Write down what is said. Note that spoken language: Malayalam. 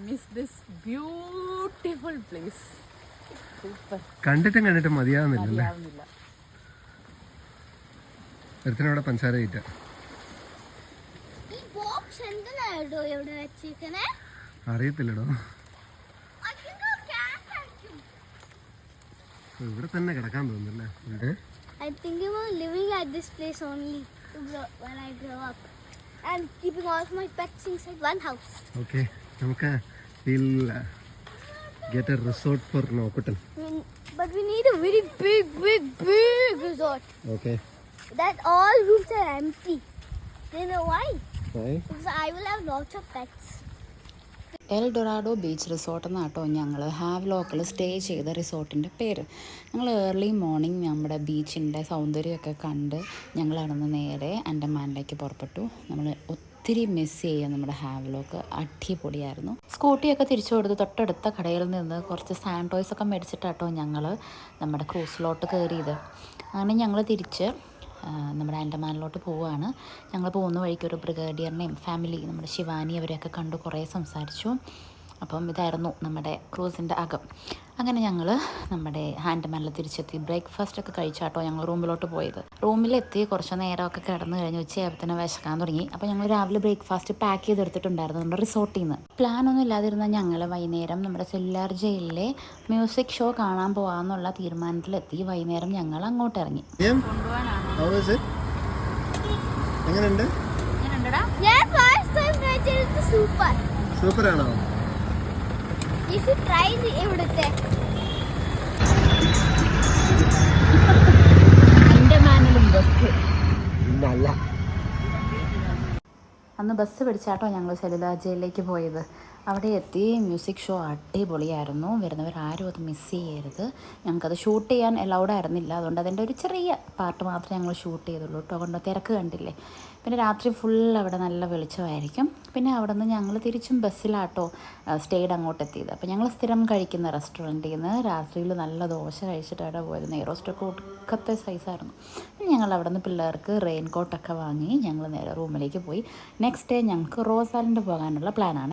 miss this beautiful place. Super. കണ്ടിട്ടും മതിയാവുന്നില്ല. ഒരുത്തനോടെ പഞ്ചസാര ഇട്ട അറിയത്തില്ലടോ. ഇവിടെ തന്നെ കിടക്കാൻ തോന്നുന്നല്ലേ. I think about living at this place only when I grow up and keeping all of my pets inside one house. Okay, നമുക്ക് we'll get a resort for Nokkutan. But we need a very big resort. Okay. That all rooms are empty. Do you know why? Why? Because I will have lots of pets. El Dorado beach resort എന്നാട്ടോ ഞങ്ങൾ ഹാവ്ലോക്കിൽ സ്റ്റേ ചെയ്ത റിസോർട്ടിൻ്റെ പേര്. ഞങ്ങൾ ഏർലി മോർണിംഗ് നമ്മുടെ ബീച്ചിൻ്റെ സൗന്ദര്യമൊക്കെ കണ്ട് ഞങ്ങൾ നടന്ന് നേരെ ആൻഡമാനിലേക്ക് പുറപ്പെട്ടു. നമ്മൾ ഒത്തിരി മിസ് ചെയ്യുക നമ്മുടെ ഹാവ്ലോക്ക്. അടിപൊളിയായിരുന്നു. സ്കൂട്ടിയൊക്കെ തിരിച്ചു കൊടുത്ത് തൊട്ടടുത്ത കടയിൽ നിന്ന് കുറച്ച് സാൻഡ് ടോയ്സൊക്കെ മേടിച്ചിട്ടാട്ടോ ഞങ്ങൾ നമ്മുടെ ക്രൂസിലോട്ട് കയറിയത്. അങ്ങനെ ഞങ്ങൾ തിരിച്ച് നമ്മുടെ ആൻഡമാനിലോട്ട് പോവുകയാണ്. ഞങ്ങൾ പോകുന്ന വഴിക്ക് ഒരു ബ്രിഗേഡിയറിനെയും ഫാമിലി നമ്മുടെ ശിവാനി അവരെയൊക്കെ കണ്ടു കുറേ സംസാരിച്ചു. അപ്പം ഇതായിരുന്നു നമ്മുടെ ക്രൂസിൻ്റെ അകം. അങ്ങനെ ഞങ്ങൾ നമ്മുടെ ആൻഡമാനിൽ തിരിച്ചെത്തി. ബ്രേക്ക്ഫാസ്റ്റൊക്കെ കഴിച്ചാട്ടോ ഞങ്ങൾ റൂമിലോട്ട് പോയത്. റൂമിലെത്തി കുറച്ച് നേരമൊക്കെ കിടന്നു കഴിഞ്ഞ് ഉച്ചയായപ്പോൾ വിശക്കാൻ തുടങ്ങി. അപ്പോൾ ഞങ്ങൾ രാവിലെ ബ്രേക്ക്ഫാസ്റ്റ് പാക്ക് ചെയ്തെടുത്തിട്ടുണ്ടായിരുന്നു നമ്മുടെ റിസോർട്ടിൽ നിന്ന്. പ്ലാനൊന്നും ഇല്ലാതിരുന്ന ഞങ്ങൾ വൈകുന്നേരം നമ്മുടെ സെല്ലുലാർ ജയിലിലെ മ്യൂസിക് ഷോ കാണാൻ പോകാമെന്നുള്ള തീരുമാനത്തിലെത്തി. വൈകുന്നേരം ഞങ്ങൾ അങ്ങോട്ട് ഇറങ്ങി. സൂപ്പറാണോ? You should try ഇവിടുത്തെ. ആൻഡമാനിലും ബസ് നല്ല. അന്ന് ബസ് പിടിച്ചാട്ടോ ഞങ്ങൾ സെല്ലുലാർ ജയിലിലേക്ക് പോയത്. അവിടെ എത്തി. മ്യൂസിക് ഷോ അടിപൊളിയായിരുന്നു. വരുന്നവരാരും അത് മിസ് ചെയ്യരുത്. ഞങ്ങൾക്കത് ഷൂട്ട് ചെയ്യാൻ അലൗഡ് ആയിരുന്നില്ല. അതുകൊണ്ട് അതിൻ്റെ ഒരു ചെറിയ പാർട്ട് മാത്രമേ ഞങ്ങൾ ഷൂട്ട് ചെയ്തുള്ളൂ കേട്ടോ. കൊണ്ട് തിരക്ക് കണ്ടില്ലേ. പിന്നെ രാത്രി ഫുൾ അവിടെ നല്ല വെളിച്ചമായിരിക്കും. പിന്നെ അവിടെ നിന്ന് ഞങ്ങൾ തിരിച്ചും ബസ്സിലാട്ടോ സ്റ്റേഡ് അങ്ങോട്ട് എത്തിയത്. അപ്പോൾ ഞങ്ങൾ സ്ഥിരം കഴിക്കുന്ന റെസ്റ്റോറൻറ്റിൽ നിന്ന് രാത്രിയിൽ നല്ല ദോശ കഴിച്ചിട്ടാണ് പോയത്. നെയ്റോസ്റ്റൊക്കെ ഒടുക്കത്തെ സൈസായിരുന്നു. ഞങ്ങൾ അവിടെ നിന്ന് പിള്ളേർക്ക് റെയിൻ കോട്ടൊക്കെ വാങ്ങി ഞങ്ങൾ നേരെ റൂമിലേക്ക് പോയി. നെക്സ്റ്റ് ഡേ ഞങ്ങൾക്ക് റോസ് ഐലൻഡ് പോകാനുള്ള പ്ലാനാണ്.